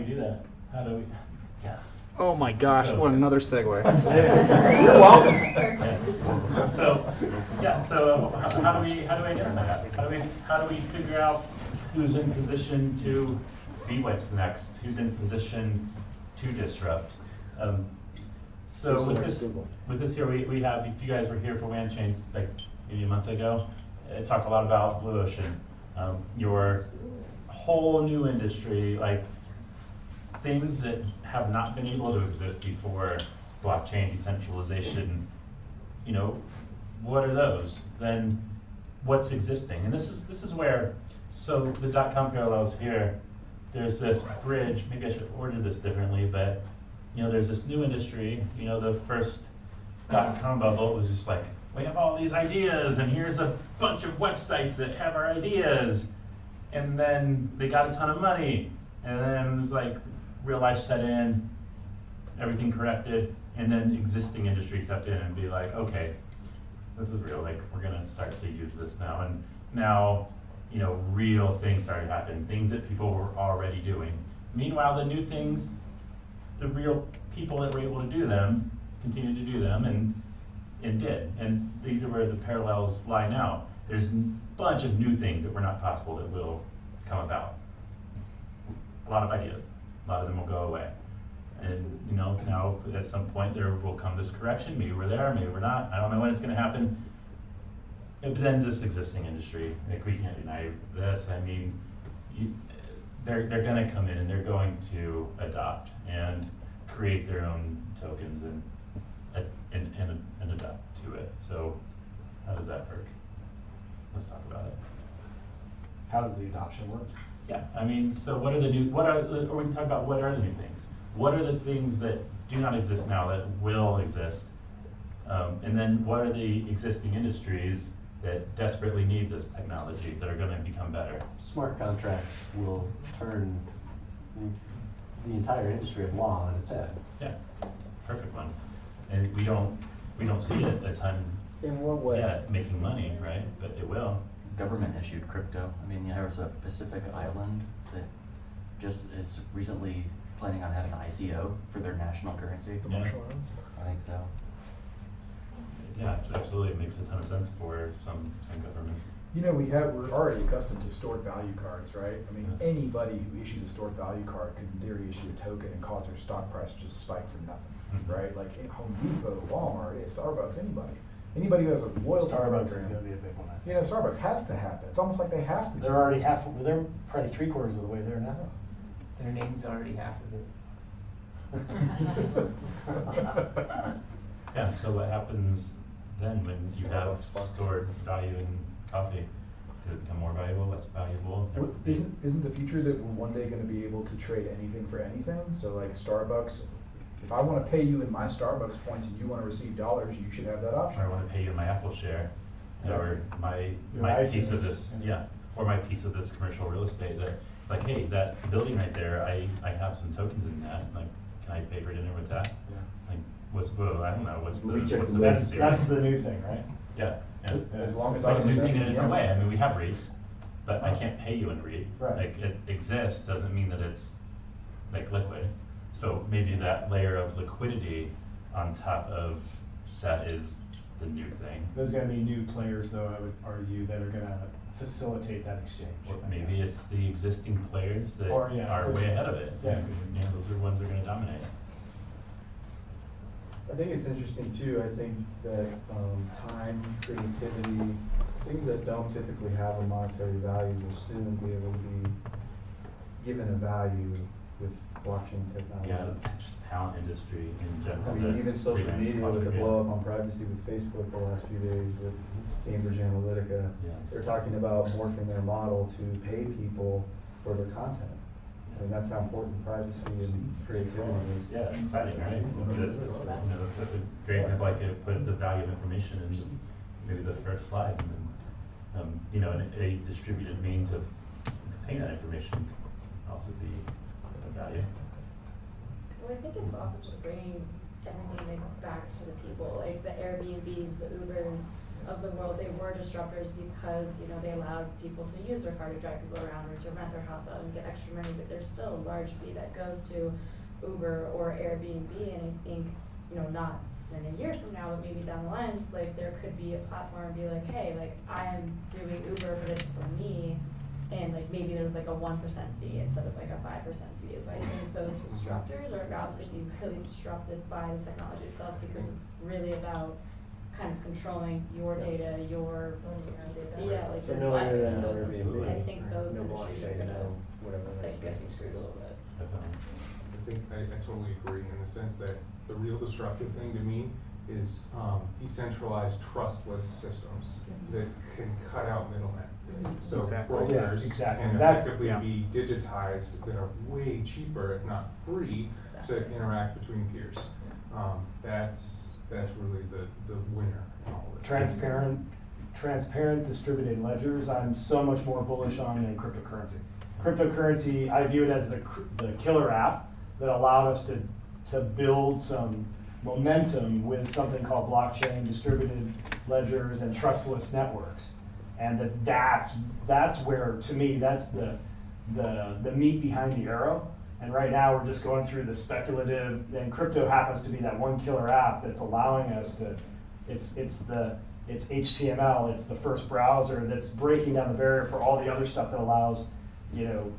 do that? How do we? Yes. Oh my gosh, So, what another segue. You're welcome. So how do we identify that? How do we figure out who's in position to be what's next? Who's in position to disrupt? So with this here, we have, if you guys were here for WAN Chain like maybe a month ago, it talked a lot about Blue Ocean, your whole new industry, like things that have not been able to exist before blockchain decentralization. You know, what are those? Then what's existing? And this is where, so the .com parallels here, there's this bridge. Maybe I should order this differently, but you know, there's this new industry. You know, the first .com bubble was just like, we have all these ideas, and here's a bunch of websites that have our ideas. And then they got a ton of money, and then it was like real life set in, everything corrected, and then existing industry stepped in and be like, okay, this is real. Like, we're gonna start to use this now. And now, you know, real things started happening, things that people were already doing. Meanwhile, the new things, the real people that were able to do them continued to do them and did. And these are where the parallels lie now. There's a bunch of new things that were not possible that will come about. A lot of ideas. A lot of them will go away. And you know, now at some point there will come this correction. Maybe we're there, maybe we're not. I don't know when it's going to happen. But then this existing industry, like we can't deny this. I mean, they're going to come in and they're going to adopt and create their own tokens and adapt to it. So how does that work? Let's talk about it. How does the adoption work? Yeah, I mean, so what are the new, or we can talk about what are the new things? What are the things that do not exist now that will exist? And then what are the existing industries that desperately need this technology that are going to become better? Smart contracts will turn the entire industry of law on its head. Yeah, perfect one. And we don't see it a ton. In what way? Yeah, making money, right? But it will. Government issued crypto. I mean, there was a Pacific island that just is recently planning on having an ICO for their national currency. The Marshall Islands? I think so. Yeah, absolutely. It makes a ton of sense for some governments. You know, we're already accustomed to stored value cards, right? I mean, Yeah. anybody who issues a stored value card could in theory issue a token and cause their stock price to just spike from nothing, right? Like in Home Depot, Walmart, Starbucks, anybody who has a loyalty Starbucks program, is going to be a big one. you know, Starbucks has to happen. It's almost like they have to. They're already they're probably 3/4 of the way there now. Their name's already half of it. Yeah, so what happens then when you have stored value in coffee? Does it become more valuable, less valuable? Isn't the future that we're one day going to be able to trade anything for anything? So like Starbucks, if I want to pay you in my Starbucks points and you want to receive dollars, you should have that option. Or I want to pay you my Apple share, or my Your piece of iTunes. this, yeah, or my piece of this commercial real estate that, like, hey, that building right there, I have some tokens in that, like, can I pay for dinner with that? Yeah. Like, I don't know, what's the That's business here? that's the new thing, right? Yeah, yeah. As long as Like, I I'm using it in a yeah. different way. I mean, we have REITs, but I can't pay you in REIT. Right. Like, it exists, doesn't mean that it's, like, liquid. So maybe that layer of liquidity on top of that is the new thing. There's going to be new players, though, I would argue, that are going to facilitate that exchange. Or I maybe guess. it's the existing players that Or, yeah, are could way be. ahead of it. Yeah. You know, those are the ones that are going to dominate. I think it's interesting too. I think that time, creativity, things that don't typically have a monetary value will soon be able to be given a value with blockchain technology. Yeah, just talent industry in general. I mean, the even social freelance media with the culture, blow up on privacy with Facebook the last few days with Cambridge Analytica. Yeah. They're talking about morphing their model to pay people for their content. And that's how important privacy and creativity is. Yeah, it's exciting, right? That's a great example. I could put the value of information in maybe the first slide, and then you know, a distributed means of obtaining that information can also be of value. Well, I think it's also just bringing everything back to the people, like the Airbnbs, the Ubers, of the world, they were disruptors because, you know, they allowed people to use their car to drive people around or to rent their house out and get extra money, but there's still a large fee that goes to Uber or Airbnb, and I think, you know, not in a year from now, but maybe down the line, like, there could be a platform and be like, hey, like, I'm doing Uber, but it's for me, and like, maybe there's like a 1% fee instead of like a 5% fee, so I think those disruptors are about to be really disrupted by the technology itself, because it's really about kind of controlling your data, your, yeah, like So your no life, internet, so no it's, Airbnb, I think those no industries are blockchain, gonna, no whatever the like, next get business screwed a is. little bit. Definitely. I think I totally agree in the sense that the real disruptive thing to me is decentralized trustless systems that can cut out middlemen. So Exactly. brokers Yeah, exactly. can That's- effectively yeah. be digitized that are way cheaper, if not free, Exactly. to interact between peers. That's really the winner in all of this. Transparent distributed ledgers, I'm so much more bullish on than cryptocurrency. Cryptocurrency, I view it as the killer app that allowed us to build some momentum with something called blockchain, distributed ledgers, and trustless networks. And that's where, to me, that's the meat behind the arrow. And right now, we're just going through the speculative, and crypto happens to be that one killer app that's allowing us to, it's HTML, it's the first browser that's breaking down the barrier for all the other stuff that allows, you know,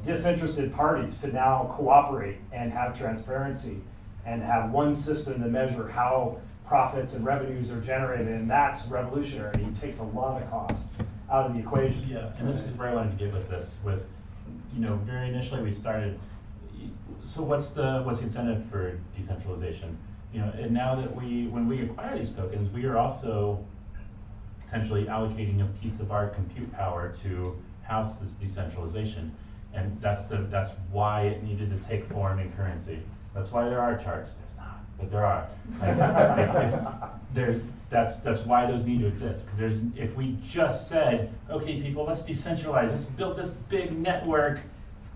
disinterested parties to now cooperate and have transparency and have one system to measure how profits and revenues are generated, and that's revolutionary. It takes a lot of cost out of the equation. Yeah, and this is where I wanted to get with this, with, you know, very initially we started, so what's the incentive for decentralization? You know, and now that when we acquire these tokens, we are also potentially allocating a piece of our compute power to house this decentralization. And that's why it needed to take form in currency. That's why there are charts. There's not, but there are. That's why those need to exist. Because if we just said, okay, people, let's decentralize, let's build this big network,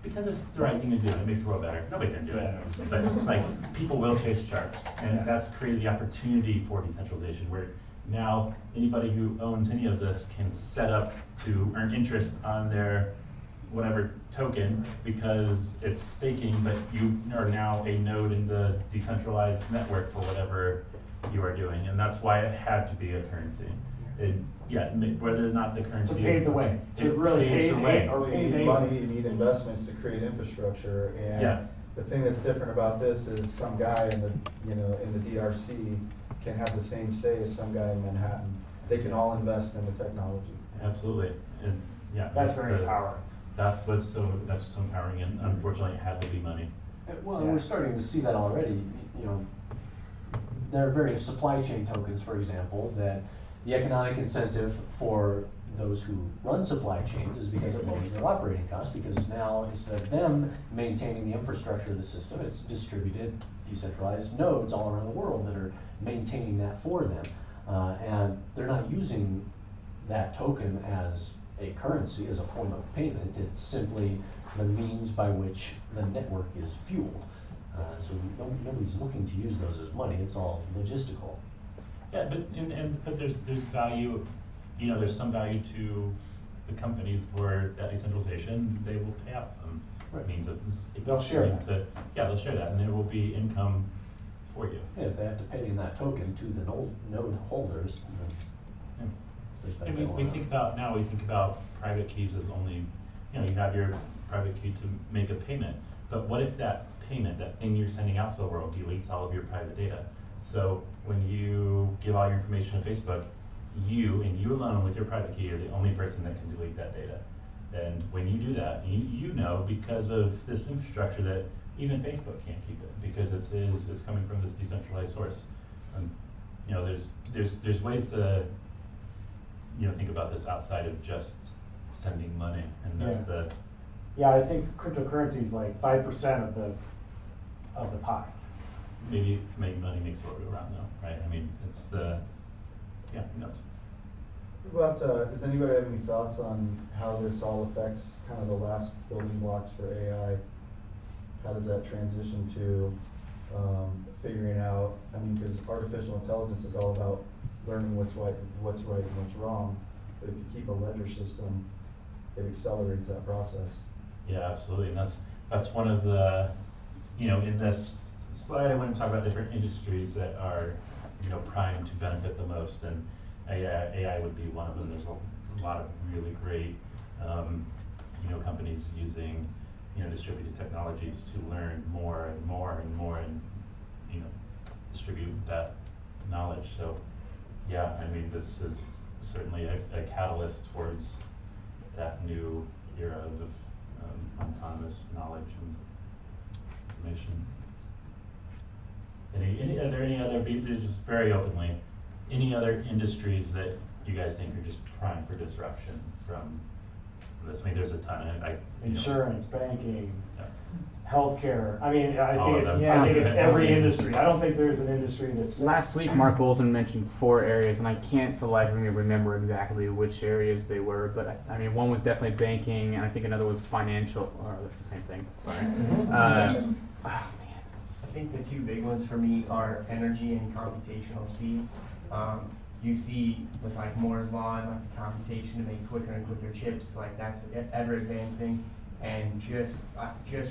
because it's the right thing to do, it makes the world better. Nobody's gonna do it. But like, people will chase charts, and that's created the opportunity for decentralization, where now anybody who owns any of this can set up to earn interest on their whatever token, because it's staking, but you are now a node in the decentralized network for whatever you are doing, and that's why it had to be a currency. Whether or not the currency To pave the way, to really paves pave the way. You need money, you need investments to create infrastructure, Yeah. and the thing that's different about this is some guy in the, you know, in the DRC can have the same say as some guy in Manhattan. They can all invest in the technology. Absolutely, and yeah. That's very empowering. That's what's so empowering, and unfortunately it had to be money. Well, and we're starting to see that already. You know, there are various supply chain tokens, for example, that the economic incentive for those who run supply chains is because it lowers their operating costs, because now instead of them maintaining the infrastructure of the system, it's distributed, decentralized nodes all around the world that are maintaining that for them. And they're not using that token as a currency, as a form of payment. It's simply the means by which the network is fueled. So nobody's looking to use those as money, it's all logistical. Yeah, but there's value, you know, there's some value to the companies for that decentralization. They will pay out some means of this. They'll share that. Yeah, they'll share that, and there will be income for you. Yeah, if they have to pay in that token to the node holders, then there's that And going we on. think about private keys as only, you know, you have your private key to make a payment, but what if that payment, that thing you're sending out to the world, deletes all of your private data? So when you give all your information to Facebook, you and you alone with your private key are the only person that can delete that data. And when you do that, you know, because of this infrastructure, that even Facebook can't keep it, because it's coming from this decentralized source. You know, there's ways to, you know, think about this outside of just sending money, and that's Yeah, I think cryptocurrency is like 5% of the pie. maybe money makes the world go round, though, right? I mean, it's who knows? What about, does anybody have any thoughts on how this all affects kind of the last building blocks for AI? How does that transition to figuring out, I mean, because artificial intelligence is all about learning what's right and what's wrong. But if you keep a ledger system, it accelerates that process. Yeah, absolutely, and that's one of the, in this slide, I want to talk about different industries that are, primed to benefit the most, and AI would be one of them. There's a lot of really great, companies using, distributed technologies to learn more and more and more and, distribute that knowledge. So, yeah, I mean, this is certainly a catalyst towards that new era of autonomous knowledge and information. Are there any other, just very openly, any other industries that you guys think are just prime for disruption from this? I mean, there's a ton. Insurance, banking, Yeah. healthcare. I mean, I All think of it's, them. I think it's every industry. I don't think there's an industry that's. Last week, Mark Wilson mentioned 4 areas, and I can't for the life of me remember exactly which areas they were. But I mean, one was definitely banking, and I think another was financial. Or that's the same thing. Sorry. I think the 2 big ones for me are energy and computational speeds. You see with like Moore's law and like the computation to make quicker and quicker chips, like that's ever advancing. And just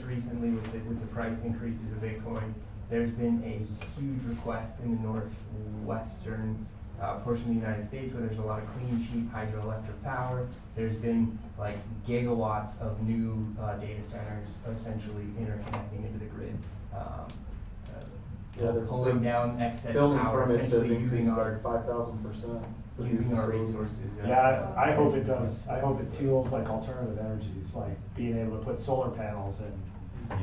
recently with the price increases of Bitcoin, there's been a huge request in the northwestern portion of the United States where there's a lot of clean, cheap hydroelectric power. There's been like gigawatts of new data centers essentially interconnecting into the grid. They're Pulling down excess building power, permits have essentially using increased our like 5,000%. for new using our facilities. resources. Yeah, I hope it does. I hope it fuels like alternative energies, like being able to put solar panels and,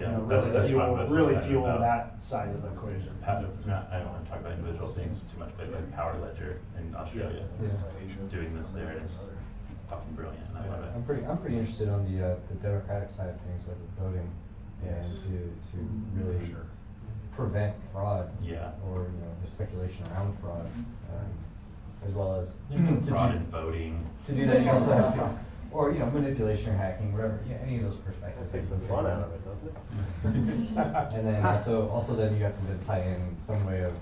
Yeah, that's what I was really excited fuel about. that side of the equation. I don't want to talk about individual things too much, but like Power Ledger in Australia is doing this there, and it's fucking brilliant, and I love it. I'm pretty interested on the democratic side of things, like with voting, and to really prevent fraud. Yeah. Or, the speculation around fraud, as well as. There's no to fraud do- in voting. To do that, you also have to, or, manipulation or hacking, whatever, any of those perspectives. That takes the fun out of it, doesn't it? And then also then you have to then tie in some way of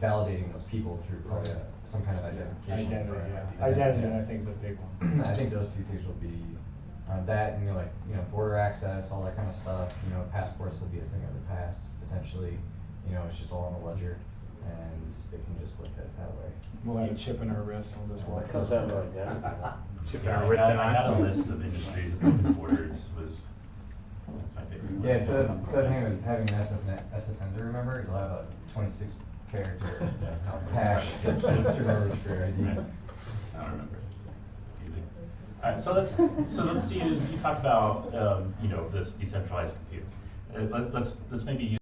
validating those people through probably some kind of identification. Identity, yeah. Identity, I think, is a big one. I think those 2 things will be that, and border access, all that kind of stuff. Passports will be a thing of the past potentially. It's just all on the ledger, and it can just look at it that way. We'll have a chip in our wrist and we'll just walk. It comes down to identity. Chip in Yeah, our wrist and I had a eye. list of industries that open borders was, that's my favorite one. Yeah, instead of having an SSN to remember, you'll have a 26-character hash to remember for your ID. I don't remember. Easy. All right, so let's see. You talk about this decentralized compute. Let's maybe use